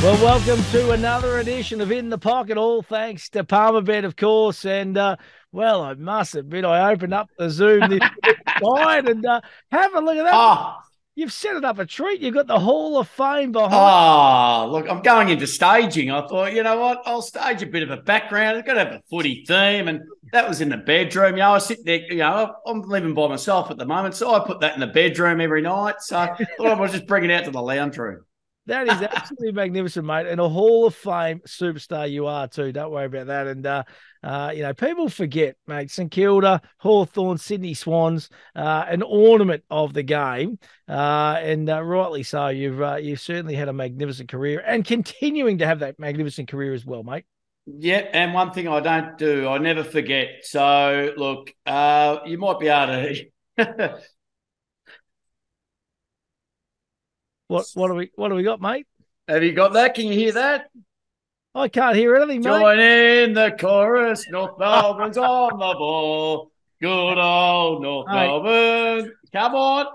Well, welcome to another edition of In the Pocket, all thanks to Palmerbet, of course. And, well, I must admit, I opened up the Zoom this side and have a look at that. Oh, You've set it up a treat. You've got the Hall of Fame behind. look, I'm going into staging. I thought, you know what? I'll stage a bit of a background. It's got to have a footy theme. And that was in the bedroom. You know, I sit there, you know, I'm living by myself at the moment. So I put that in the bedroom every night. So I thought I was just bring it out to the lounge room. That is absolutely magnificent, mate. And a Hall of Fame superstar you are too. Don't worry about that. And, you know, people forget, mate, St Kilda, Hawthorn, Sydney Swans, an ornament of the game. And rightly so. You've certainly had a magnificent career and continuing to have that magnificent career as well, mate. Yeah, and one thing I don't do, I never forget. So, look, you might be able to What do we got, mate? have you got that? Can you hear that? I can't hear anything, mate. Join in the chorus. North Melbourne's on the ball. Good old North Mate, Melbourne. Come on.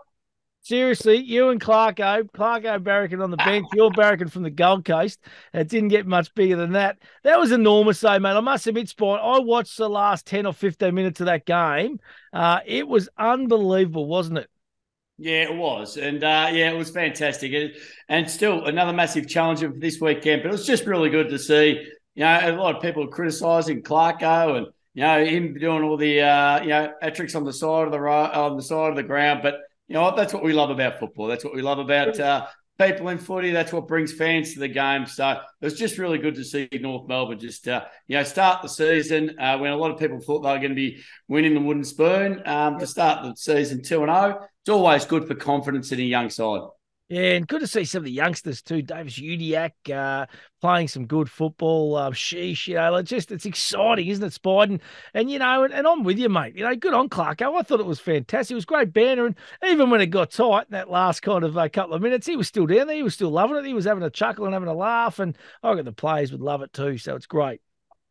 seriously, you and Clarko barracking on the bench. You're barracking from the Gold Coast. It didn't get much bigger than that. That was enormous, though, mate. I must admit, Spot, I watched the last 10 or 15 minutes of that game. It was unbelievable, wasn't it? Yeah, it was. And yeah, it was fantastic. And still another massive challenge for this weekend. But it was just really good to see. You know, a lot of people criticising Clarko and, you know, him doing all the, you know, hat-tricks on the side of the ground. But, you know, that's what we love about football. That's what we love about people in footy. That's what brings fans to the game. So it was just really good to see North Melbourne just, you know, start the season when a lot of people thought they were going to be winning the wooden spoon to start the season 2-0. It's always good for confidence in a young side. Yeah, and good to see some of the youngsters too. Davis Udiak playing some good football. Sheesh, you know, it's exciting, isn't it, Spiden? And you know, and I'm with you, mate. You know, good on Clarko. I thought it was fantastic. It was great banner, and even when it got tight in that last kind of couple of minutes, he was still down there. He was still loving it. He was having a chuckle and having a laugh, and I reckon the players would love it too. So it's great.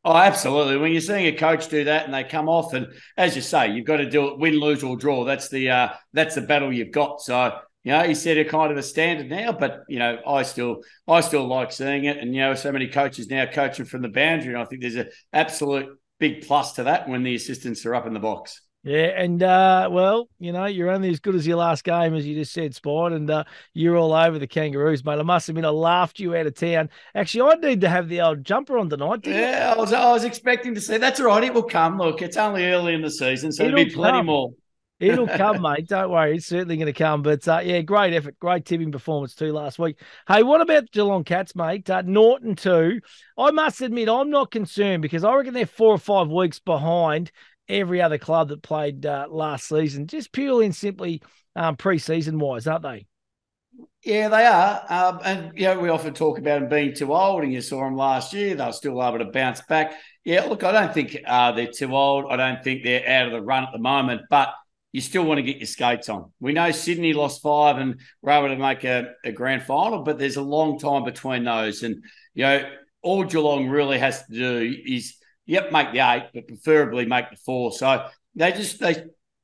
Oh, absolutely. When you're seeing a coach do that and they come off, and as you say, you've got to do it, win, lose, or draw. That's the battle you've got. So, you know, he set a kind of a standard now, but you know, I still like seeing it. And you know, so many coaches now coaching from the boundary, and I think there's an absolute big plus to that when the assistants are up in the box. Yeah, and well, you know, you're only as good as your last game, as you just said, Spine, and you're all over the Kangaroos, mate. I must admit, I laughed you out of town. Actually, I need to have the old jumper on tonight. Yeah, I was expecting to see. That's all right. It will come. Look, it's only early in the season, so there'll be plenty more. It'll come, mate. Don't worry. It's certainly going to come. But, yeah, great effort. Great tipping performance too last week. Hey, what about Geelong Cats, mate? Norton too. I must admit, I'm not concerned because I reckon they're 4 or 5 weeks behind every other club that played last season, just purely and simply pre-season wise, aren't they? Yeah, they are. And, you know, we often talk about them being too old, and you saw them last year. They were still able to bounce back. Yeah, look, I don't think they're too old. I don't think they're out of the run at the moment, but you still want to get your skates on. We know Sydney lost 5 and were able to make a grand final, but there's a long time between those. And, you know, all Geelong really has to do is, make the 8, but preferably make the 4. So they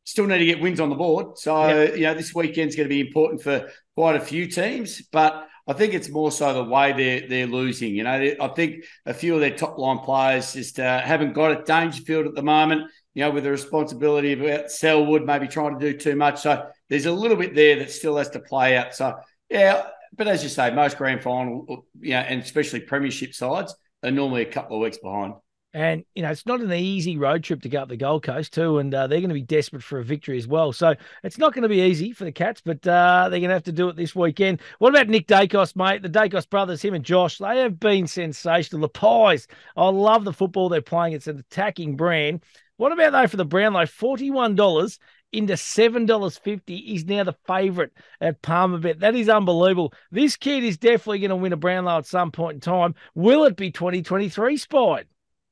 still need to get wins on the board. So, you know, this weekend's going to be important for quite a few teams, but I think it's more so the way they're losing. You know, I think a few of their top line players just haven't got it. Dangerfield at the moment, you know, with the responsibility of Selwood maybe trying to do too much. So there's a little bit there that still has to play out. So, yeah, but as you say, most grand final, you know, and especially premiership sides are normally a couple of weeks behind. And, you know, it's not an easy road trip to go up the Gold Coast too, and they're going to be desperate for a victory as well. So it's not going to be easy for the Cats, but they're going to have to do it this weekend. What about Nick Dacos, mate? The Dacos brothers, him and Josh, they have been sensational. The Pies, I love the football they're playing. It's an attacking brand. What about, though, for the Brownlow? $41 into $7.50 is now the favourite at Palmerbet. That is unbelievable. This kid is definitely going to win a Brownlow at some point in time. Will it be 2023, Spide?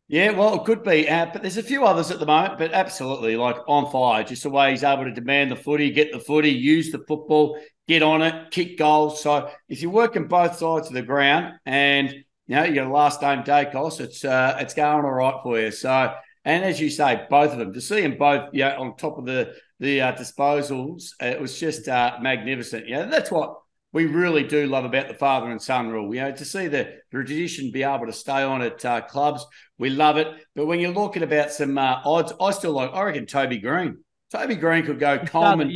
Yeah, well, it could be, but there's a few others at the moment, but absolutely, like on fire, just the way he's able to demand the footy, get the footy, use the football, get on it, kick goals. So if you're working both sides of the ground and, you know, you got a last name Dacos, it's going all right for you. So, and as you say, both of them, to see them both, you know, on top of the disposals, it was just magnificent. Yeah, that's what we really do love about the father and son rule. To see the tradition be able to stay on at clubs, we love it. But when you're looking about some odds, I reckon Toby Green. Toby Green could go Coleman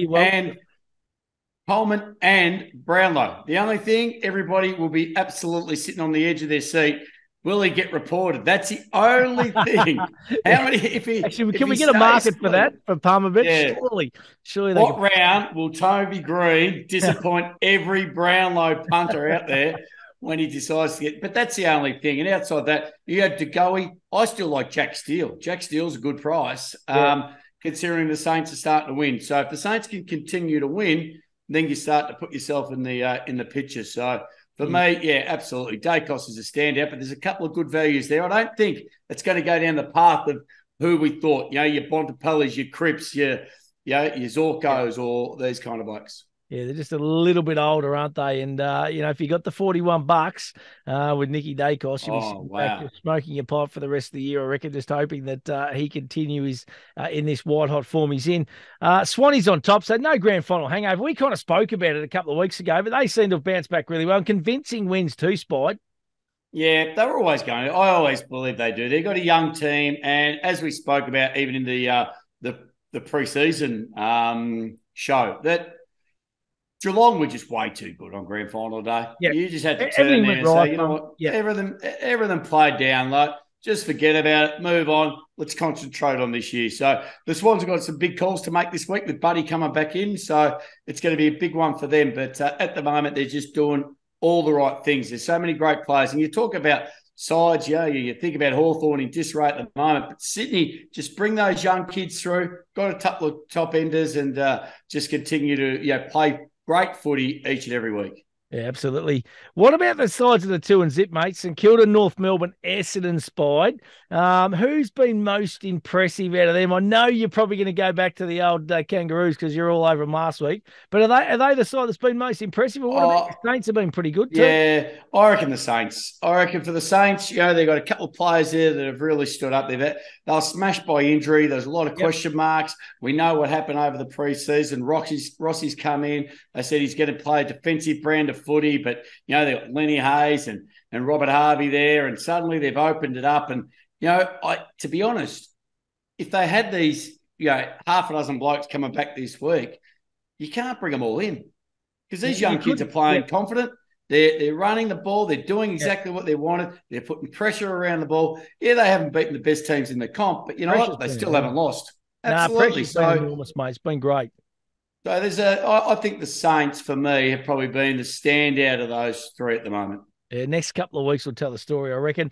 and Brownlow. The only thing, everybody will be absolutely sitting on the edge of their seat. Will he get reported? That's the only thing. How many? Can we get a market for that for Palmerbet? Yeah. Surely. What round will Toby Green disappoint every Brownlow punter out there when he decides to get? But that's the only thing. And outside that, you had DeGoey. I still like Jack Steele. Jack Steele's a good price, considering the Saints are starting to win. So if the Saints can continue to win, then you start to put yourself in the picture. So. For me, yeah, absolutely. Dacos is a standout, but there's a couple of good values there. I don't think it's going to go down the path of who we thought. Your Bontempellis, your Cripps, your Zorcos, or these kind of blokes. Yeah, they're just a little bit older, aren't they? And, if you got the $41 with Nicky Dacos, you'll be back smoking a pipe for the rest of the year, I reckon, just hoping that he continues in this white-hot form he's in. Swanee's on top, so no grand final hangover. We kind of spoke about it a couple of weeks ago, but they seem to have bounced back really well. And convincing wins too, Spide. Yeah, they were always going. I always believe they do. They've got a young team, and as we spoke about even in the pre-season show, that Geelong were just way too good on grand final day. Yeah. You just had to turn there and say, you know what, everything played down. Like, just forget about it, move on. Let's concentrate on this year. So the Swans have got some big calls to make this week with Buddy coming back in. So it's going to be a big one for them. But at the moment, they're just doing all the right things. There's so many great players. And you talk about sides, you think about Hawthorn in disarray at the moment. But Sydney, just bring those young kids through. Got a couple of top enders and just continue to play great footy each and every week. Yeah, absolutely. What about the sides of the 2 and zip, mate? St Kilda, North Melbourne, Essendon, Spide. Who's been most impressive out of them? I know you're probably going to go back to the old Kangaroos because you're all over them last week. But are they the side that's been most impressive? Or what about the Saints have been pretty good too? Yeah, I reckon the Saints. I reckon for the Saints, they've got a couple of players there that have really stood up. They were smashed by injury. There's a lot of question marks. We know what happened over the pre-season. Rossi's come in. They said he's going to play a defensive brand of footy, but they've got Lenny Hayes and Robert Harvey there, and suddenly they've opened it up. And to be honest, if they had these half a dozen blokes coming back this week, you can't bring them all in because these young kids are playing confident. They're running the ball. They're doing exactly what they wanted. They're putting pressure around the ball. Yeah, they haven't beaten the best teams in the comp, but you know what? They still haven't lost. Absolutely. Pressure's been enormous, mate. It's been great. So I think the Saints, for me, have probably been the standout of those three at the moment. Yeah, next couple of weeks will tell the story, I reckon.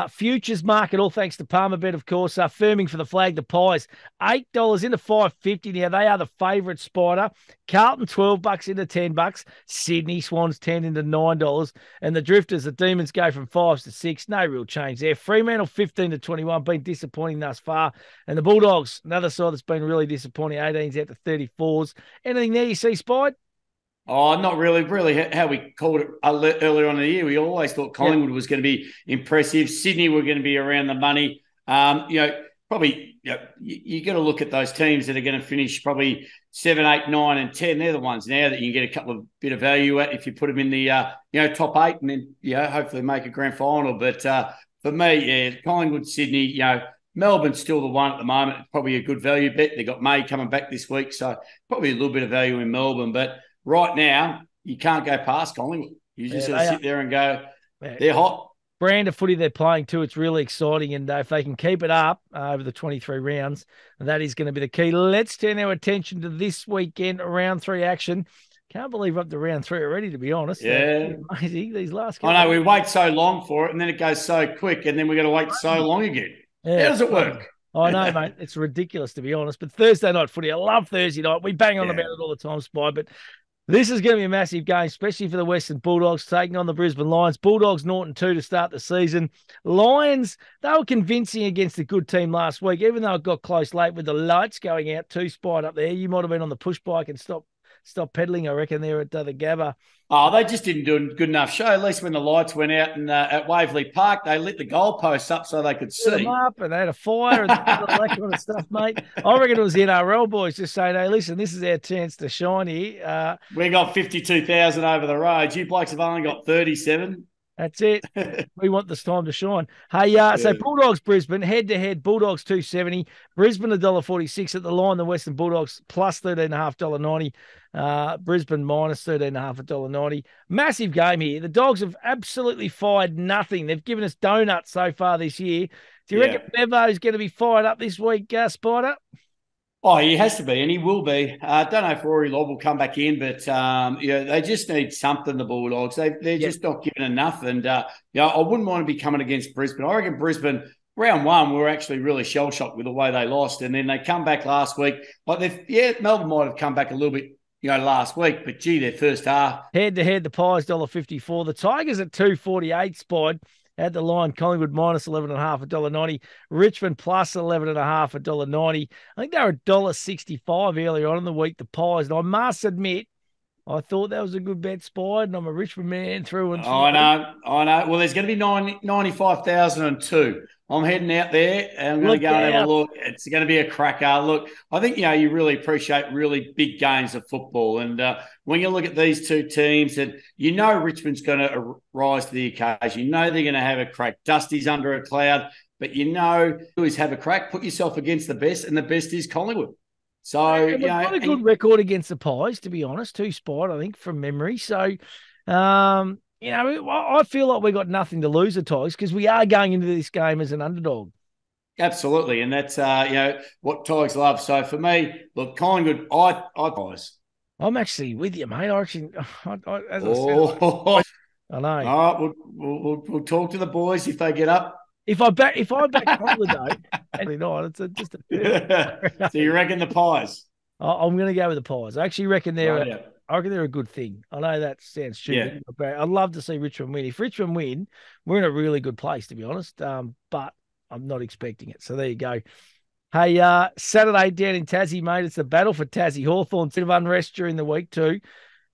Futures market, all thanks to Palmerbet, of course. Firming for the flag, the Pies, $8 into $5.50 now. They are the favourite, Spider. Carlton, $12 into $10. Sydney Swans, $10 into $9. And the Drifters, the Demons, go from 5s to 6. No real change there. Fremantle, 15 to 21, been disappointing thus far. And the Bulldogs, another side that's been really disappointing, 18s out to 34s. Anything there you see, Spide? Oh, not really. Really, how we called it earlier on in the year, we always thought Collingwood was going to be impressive. Sydney were going to be around the money. Probably you got to look at those teams that are going to finish probably 7, 8, 9, and 10. They're the ones now that you can get a couple of bit of value at if you put them in the top 8 and then hopefully make a grand final. But for me, Collingwood, Sydney, Melbourne's still the one at the moment. It's probably a good value bet. They got May coming back this week, so probably a little bit of value in Melbourne, but. Right now, you can't go past Collingwood. You just sort of sit there and go, they're hot. Brand of footy they're playing too. It's really exciting. And if they can keep it up over the 23 rounds, that is going to be the key. Let's turn our attention to this weekend, round 3 action. Can't believe we're up to round 3 already, to be honest. Yeah. Amazing, these last couple. I know, we wait so long for it, and then it goes so quick, and then we've got to wait so long again. Yeah. How does it work? I know, mate. It's ridiculous, to be honest. But Thursday night footy, I love Thursday night. We bang on about it all the time, Spy, but this is going to be a massive game, especially for the Western Bulldogs taking on the Brisbane Lions. Bulldogs, Norton 2 to start the season. Lions, they were convincing against a good team last week, even though it got close late with the lights going out too, Spied up there. You might have been on the push bike and stopped stop peddling, I reckon, there at the Gabba. Oh, they just didn't do a good enough show. At least when the lights went out and at Waverley Park, they lit the goalposts up so they could Lit them see. up and they had a fire and all that kind of stuff, mate. I reckon it was the NRL boys just saying, hey, listen, this is our chance to shine here. We got 52,000 over the road. You blokes have only got 37. That's it. We want this time to shine. Hey, so Bulldogs Brisbane, head-to-head, Bulldogs 270, Brisbane $1.46 at the line, the Western Bulldogs plus $13.50, Brisbane minus $13.50, $1.90. Massive game here. The Dogs have absolutely fired nothing. They've given us donuts so far this year. Do you reckon Bevo's going to be fired up this week, Spider? Oh, he has to be, and he will be. I don't know if Rory Lobb will come back in, but they just need something. The Bulldogs, they're just not giving enough. And I wouldn't want to be coming against Brisbane. I reckon Brisbane round one were actually really shell shocked with the way they lost, and then they come back last week. Melbourne might have come back a little bit, last week, but gee, their first half head to head, the Pies $1.54, the Tigers at $2.48. Spide. At the line, Collingwood minus 11.5, $1.90. Richmond plus 11.5, $1.90. I think they were $1.65 earlier on in the week, the Pies. And I must admit, I thought that was a good bet, Spide, and I'm a Richmond man through and through. I know. Well, there's going to be 95,002. I'm heading out there and I'm going to go and have a look. It's going to be a cracker. Look, I think, you really appreciate really big games of football. And when you look at these two teams, and Richmond's going to rise to the occasion. They're going to have a crack. Dusty's under a cloud, but is have a crack, put yourself against the best, and the best is Collingwood. So, we've got a good record against the Pies, to be honest, 2 Spide, I think, from memory. So, I feel like we've got nothing to lose at Tigers because we are going into this game as an underdog. Absolutely, and that's what Tigers love. So for me, look, Collingwood, I I'm actually with you, mate. I said, I know. All right, we'll talk to the boys if they get up. If I back Collingwood though, actually not. It's just a. So you reckon the Pies? I'm going to go with the Pies. I actually reckon they're a good thing. I know that sounds stupid, but I'd love to see Richmond win. If Richmond win, we're in a really good place, to be honest. But I'm not expecting it. So there you go. Hey, Saturday down in Tassie, mate. It's the battle for Tassie. Hawthorn, bit of unrest during the week too.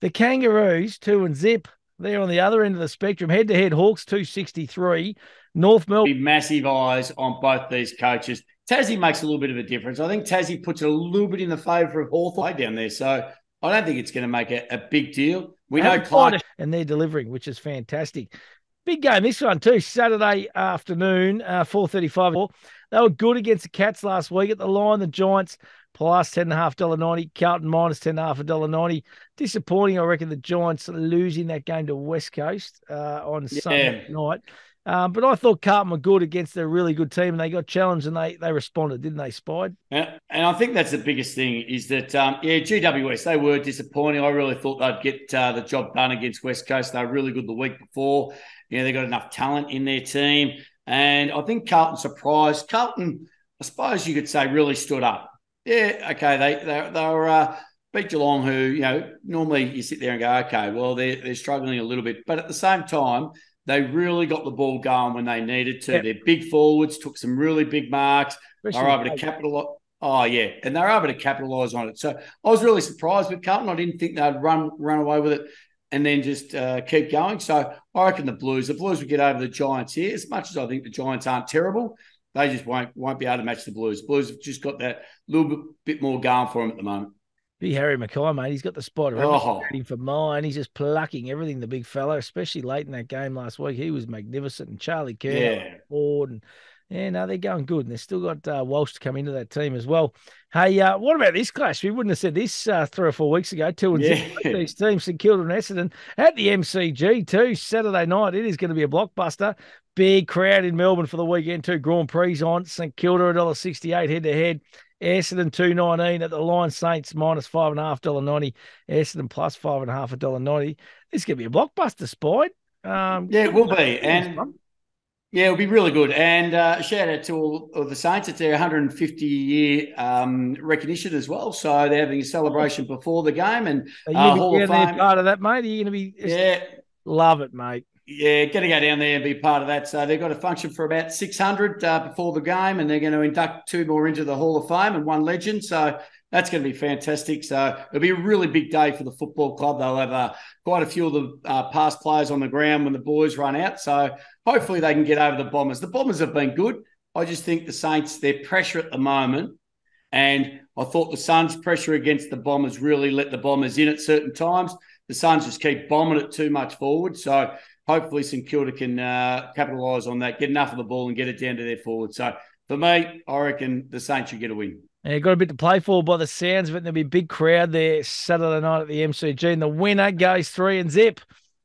The Kangaroos, 2-0. They're on the other end of the spectrum. Head-to-head, Hawks 263. North Melbourne. Massive eyes on both these coaches. Tassie makes a little bit of a difference. I think Tassie puts it a little bit in the favour of Hawthorn down there. So I don't think it's going to make a big deal. We know Clark. And they're delivering, which is fantastic. Big game, this one too. Saturday afternoon, 4:35. They were good against the Cats last week at the line. The Giants plus $10.5, $1.90. Carlton minus $10.5, $1.90. Disappointing, I reckon, the Giants losing that game to West Coast on Sunday night. But I thought Carlton were good against a really good team, and they got challenged and they responded, didn't they, Spide? And I think that's the biggest thing is that, GWS, they were disappointing. I really thought they'd get the job done against West Coast. They were really good the week before. They got enough talent in their team. And I think Carlton surprised. Carlton, I suppose you could say, really stood up. Yeah, okay, they were beat Geelong, who, normally you sit there and go, okay, well, they're struggling a little bit. But at the same time, they really got the ball going when they needed to. Yep. Their big forwards took some really big marks. They were able to capitalize. Oh, yeah. And they were able to capitalise on it. So I was really surprised with Carlton. I didn't think they'd run away with it and then just keep going. So I reckon the Blues would get over the Giants here. As much as I think the Giants aren't terrible, they just won't be able to match the Blues. Blues have just got that little bit more going for them at the moment. Big Harry Mackay, mate. He's got the spot. Ready for mine. He's just plucking everything, the big fella, especially late in that game last week. He was magnificent. And Charlie Kerr, Ford, and they're going good. And they've still got Walsh to come into that team as well. Hey, what about this clash? We wouldn't have said this 3 or 4 weeks ago. 2-0 these teams, St Kilda and Essendon at the MCG too. Saturday night, it is going to be a blockbuster. Big crowd in Melbourne for the weekend too. Grand Prix on. St Kilda $1.68 head-to-head. Essendon $2.19 at the line. Saints minus $5.5, $1.90. Essendon plus $5.5, $1.90. This is going to be a blockbuster, Spide. It will be. And it'll be really good. And shout out to all of the Saints. It's their 150-year recognition as well. So they're having a celebration before the game. And Hall of Fame. Part of that, mate? Are you going to be? Yeah. Love it, mate. Yeah, going to go down there and be part of that. So they've got a function for about 600 before the game, and they're going to induct 2 more into the Hall of Fame and 1 legend. So That's going to be fantastic. So it'll be a really big day for the football club. They'll have quite a few of the past players on the ground when the boys run out. So hopefully they can get over the Bombers. The Bombers have been good. I just think the Saints, their pressure at the moment, and I thought the Suns' pressure against the Bombers really let the Bombers in at certain times. The Suns just keep bombing it too much forward. So hopefully St Kilda can capitalise on that, get enough of the ball and get it down to their forward. So for me, I reckon the Saints should get a win. Yeah, got a bit to play for by the sounds of it. There'll be a big crowd there Saturday night at the MCG, and the winner goes 3-0.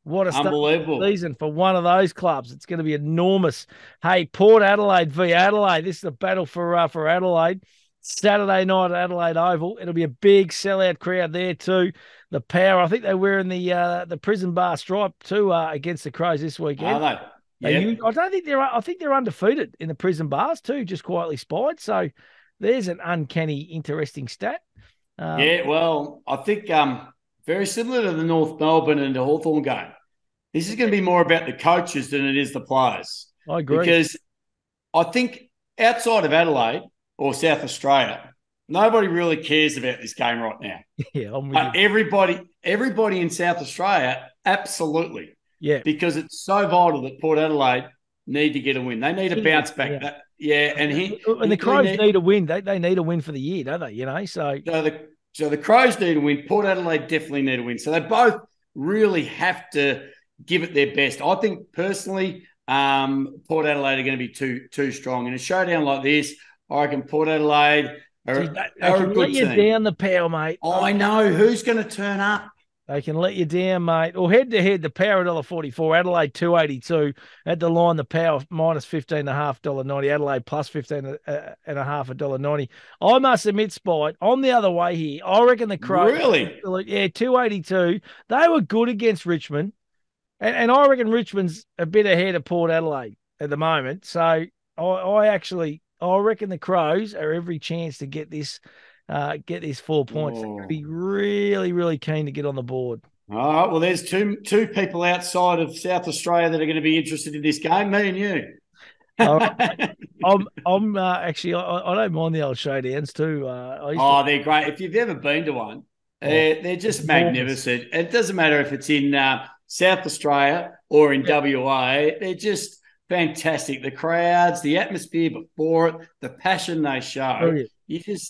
What a unbelievable season for one of those clubs. It's going to be enormous. Hey, Port Adelaide v Adelaide. This is a battle for Adelaide. Saturday night at Adelaide Oval. It'll be a big sellout crowd there too. The Power. I think they're wearing the prison bar stripe too against the Crows this weekend. Are they? Yeah. I don't think I think they're undefeated in the prison bars too, just quietly spied. So there's an uncanny, interesting stat. Well, I think very similar to the North Melbourne and the Hawthorn game. This is going to be more about the coaches than it is the players. I agree. Because I think outside of Adelaide or South Australia, nobody really cares about this game right now. Yeah, I'm with you. Everybody in South Australia, absolutely. Yeah. Because it's so vital that Port Adelaide need to get a win. They need a bounce back. Yeah. And the Crows need a win. They need a win for the year, don't they? You know, so the Crows need a win. Port Adelaide definitely need a win. So they both really have to give it their best. I think personally, Port Adelaide are going to be too strong. In a showdown like this, I reckon Port Adelaide are a good team. Let you down the Power, mate. I know. Who's going to turn up? They can let you down, mate. Or head-to-head, the Power $1.44, Adelaide $2.82. At the line, the Power minus $15.5, $1.90, Adelaide plus $15.5, $1.90. I must admit, Spite, I'm the other way here. I reckon the Crows... Really? Yeah, $2.82. They were good against Richmond. And I reckon Richmond's a bit ahead of Port Adelaide at the moment. So I reckon the Crows are every chance to get this 4 points. They're going to be really, really keen to get on the board. All right. Well, there's two people outside of South Australia that are going to be interested in this game. Me and you. All right. I'm actually I don't mind the old showdowns too. They're great. If you've ever been to one, they're just magnificent. It doesn't matter if it's in South Australia or in WA. They're just fantastic. The crowds, the atmosphere before it, the passion they show. Oh, yeah.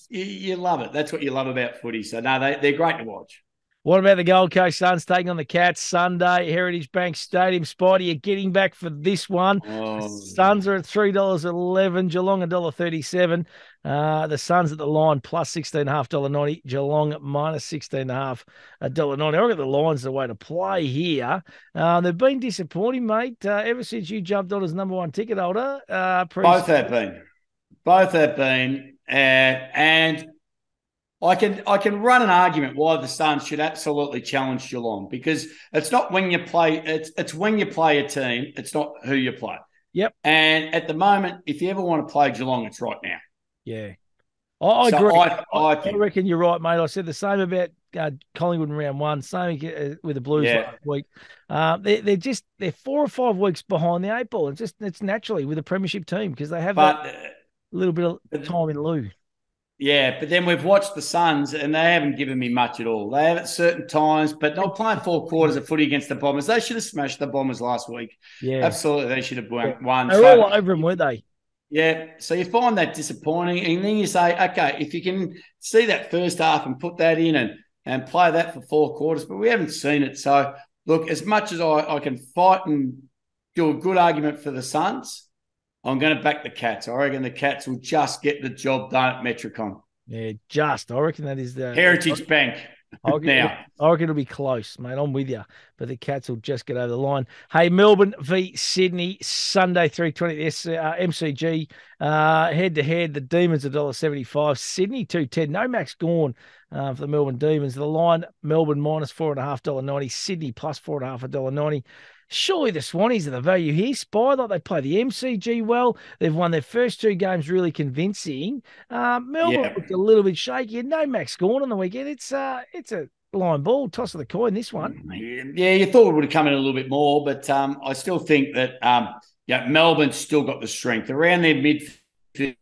You love it. That's what you love about footy. So, no, they're great to watch. What about the Gold Coast Suns taking on the Cats Sunday, Heritage Bank Stadium? Spidey, you're getting back for this one. The Suns are at $3.11, Geelong $1.37. The Suns at the line plus $16.5, $1.90. Geelong minus $16.5, $1.90. I reckon the line's the way to play here. They've been disappointing, mate, ever since you jumped on as number one ticket holder. Both have been. And I can run an argument why the Suns should absolutely challenge Geelong, because it's not when you play, it's when you play a team, it's not who you play. Yep. And at the moment, if you ever want to play Geelong, it's right now. Yeah. I agree. I reckon you're right, mate. I said the same about Collingwood in round one, same with the Blues last week. They're 4 or 5 weeks behind the 8 ball. It's naturally with a premiership team because they have a little bit of time in lieu. Yeah, but then we've watched the Suns and they haven't given me much at all. They have at certain times, but not playing 4 quarters of footy against the Bombers. They should have smashed the Bombers last week. Yeah. Absolutely, they should have won. They're all over them, weren't they? Yeah, so you find that disappointing, and then you say, okay, if you can see that first half and put that in and play that for 4 quarters, but we haven't seen it. So, look, as much as I can fight and do a good argument for the Suns, I'm going to back the Cats. I reckon the Cats will just get the job done at Metricon. Yeah, I reckon that is the Heritage Bank. I reckon it'll be close, mate. I'm with you. But the Cats will just get over the line. Hey, Melbourne v Sydney, Sunday, 3:20 MCG. Head-to-head, the Demons $1.75. Sydney, $2.10. No Max Gawn for the Melbourne Demons. The line, Melbourne minus $4.5, $1.90. Sydney plus $4.5, $1.90. Surely the Swannies are the value here. Spy, like they play the MCG well. They've won their first 2 games really convincing. Melbourne looked a little bit shaky. No Max Gawn on the weekend. It's a line ball, toss of the coin, this one. Yeah, you thought it would have come in a little bit more, but I still think that Melbourne's still got the strength. Around their midfield,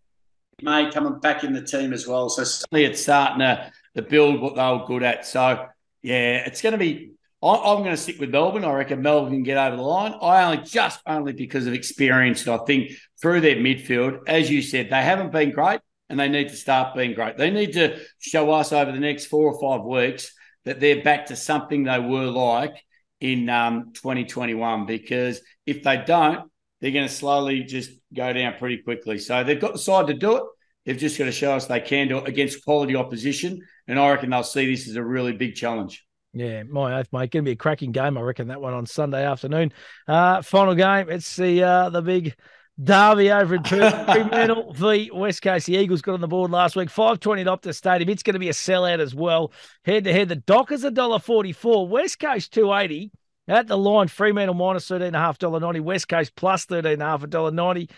May coming back in the team as well. So suddenly it's starting to build what they were good at. So, yeah, it's going to be – I'm going to stick with Melbourne. I reckon Melbourne can get over the line. Only because of experience, I think, through their midfield. As you said, they haven't been great and they need to start being great. They need to show us over the next 4 or 5 weeks that they're back to something they were like in 2021, because if they don't, they're going to slowly just go down pretty quickly. So they've got the side to do it. They've just got to show us they can do it against quality opposition, and I reckon they'll see this as a really big challenge. Yeah, my oath, mate. Going to be a cracking game, I reckon, that one on Sunday afternoon. Final game, it's the big derby over in Perth. Fremantle v West Coast. The Eagles got on the board last week, 5:20 at Optus Stadium. It's going to be a sellout as well. Head-to-head, the Dockers $1.44, West Coast $2.80. At the line, Fremantle minus $13.5, $1.90. West Coast plus $13.5, $1.90.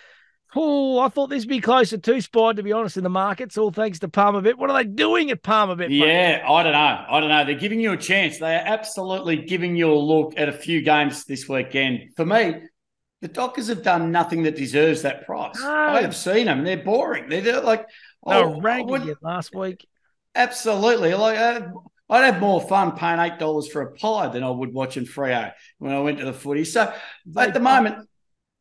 Oh, I thought this would be closer to Spide, to be honest, in the markets, all thanks to Palmerbet. What are they doing at Palmerbet? Yeah, I don't know. They're giving you a chance. They are absolutely giving you a look at a few games this weekend. For me, the Dockers have done nothing that deserves that price. No. I have seen them. They're boring. They're like... They were ranking last week. Absolutely. I'd have more fun paying $8 for a pie than I would watching Freo when I went to the footy. So at the moment...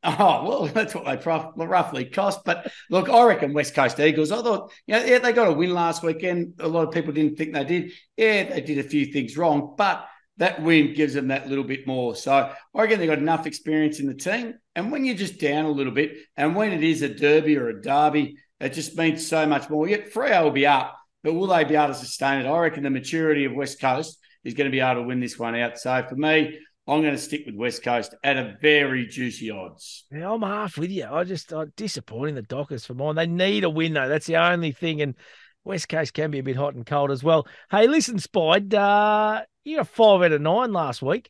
Oh, well, that's what they roughly cost. But look, I reckon West Coast Eagles, I thought, they got a win last weekend. A lot of people didn't think they did. Yeah, they did a few things wrong, but that win gives them that little bit more. So I reckon they've got enough experience in the team. And when you're just down a little bit, and when it is a derby or a derby, it just means so much more. Yet Freo will be up, but will they be able to sustain it? I reckon the maturity of West Coast is going to be able to win this one out. So for me, I'm going to stick with West Coast at a very juicy odds. Yeah, I'm half with you. I'm disappointing the Dockers for mine. They need a win, though. That's the only thing. And West Coast can be a bit hot and cold as well. Hey, listen, Spide, you got 5 out of 9 last week,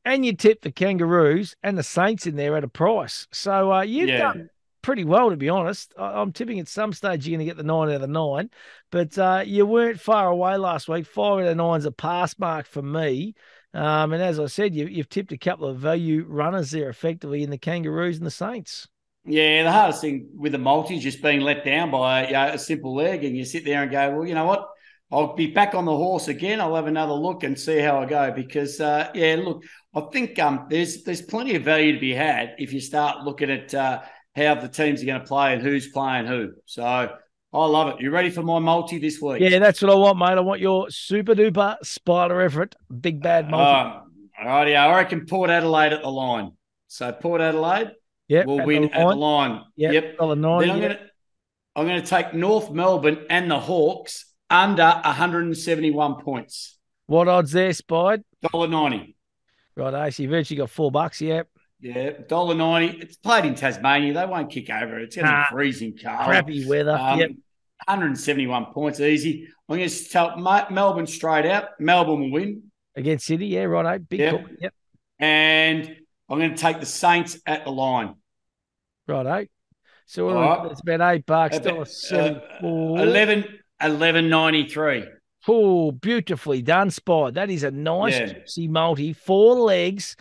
and you tipped the Kangaroos and the Saints in there at a price. So you've done pretty well, to be honest. I'm tipping at some stage you're going to get the 9 out of 9, but you weren't far away last week. 5 out of 9 is a pass mark for me. And as I said, you've tipped a couple of value runners there effectively in the Kangaroos and the Saints. Yeah, the hardest thing with the multi is just being let down by a simple leg, and you sit there and go, well, you know what? I'll be back on the horse again. I'll have another look and see how I go because, look, I think there's plenty of value to be had if you start looking at how the teams are going to play and who's playing who. So I love it. You ready for my multi this week? Yeah, that's what I want, mate. I want your super duper Spider Everett big bad multi. Righty, I reckon Port Adelaide at the line. So Port Adelaide will win at the line. Yep. $1.90. Then I'm going to take North Melbourne and the Hawks under 171 points. What odds there, Spide? $1.90. Right, so you virtually got $4, yep. Yeah, $1.90. It's played in Tasmania. They won't kick over. It's going to be freezing cold. Crappy weather. Yep. 171 points, easy. I'm going to tell Melbourne straight out. Melbourne will win. Against City, yeah, right. Big call. Yep. And I'm going to take the Saints at the line. Right. So it's about $8, $1.74. 11.93. Oh, beautifully done, Spy. That is a nice juicy multi. 4 legs.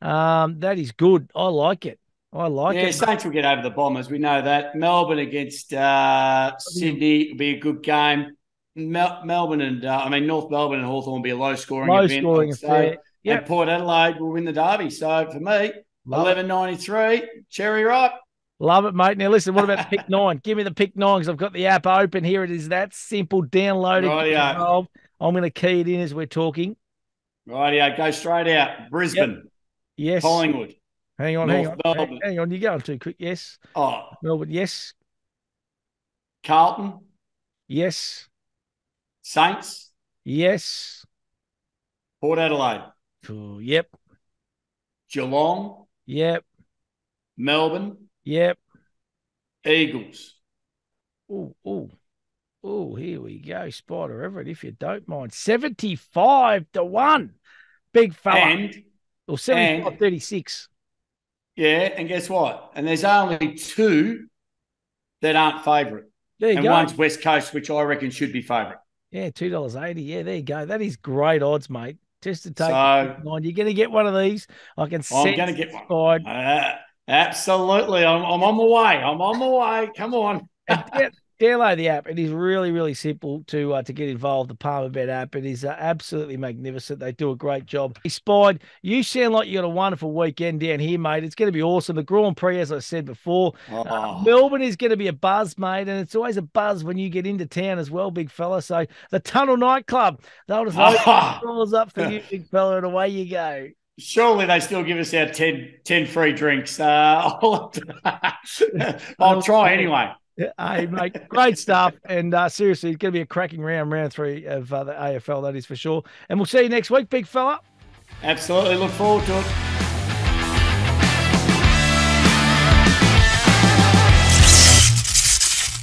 That is good. I like it. Yeah, Saints will get over the Bombers. We know that. Melbourne against Sydney will be a good game. North Melbourne and Hawthorn will be a low-scoring event. And Port Adelaide will win the derby. So for me, 11.93, cherry ripe. Love it, mate. Now, listen, what about pick 9? Give me the pick 9 because I've got the app open. Here it is. That simple. Download it. I'm going to key it in as we're talking. Rightio. Go straight out. Brisbane. Yep. Yes. Collingwood. Hang on. Hang on. You're going too quick. Yes. Melbourne. Yes. Carlton. Yes. Saints. Yes. Port Adelaide. Ooh, yep. Geelong. Yep. Melbourne. Yep. Eagles. Oh, here we go. Spider Everett, if you don't mind. 75-1. Big fella. Or 75-36. Yeah, and guess what? And there's only 2 that aren't favourite. There you go. One's West Coast, which I reckon should be favourite. Yeah, $2.80. Yeah, there you go. That is great odds, mate. Just to take you're going to get one of these. I'm going to get one. Absolutely. I'm on my way. Come on. Download the app. It is really, really simple to get involved. The Palmerbet app. It is absolutely magnificent. They do a great job. Spide, you sound like you got a wonderful weekend down here, mate. It's going to be awesome. The Grand Prix, as I said before, Melbourne is going to be a buzz, mate, and it's always a buzz when you get into town as well, big fella. So the Tunnel Nightclub, they'll just open the doors up for you, big fella, and away you go. Surely they still give us our 10 free drinks. I'll try anyway. Hey, mate, great stuff. And seriously, it's going to be a cracking round 3 of the AFL, that is for sure. And we'll see you next week, big fella. Absolutely. Look forward to it.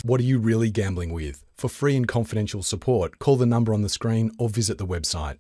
What are you really gambling with? For free and confidential support, call the number on the screen or visit the website.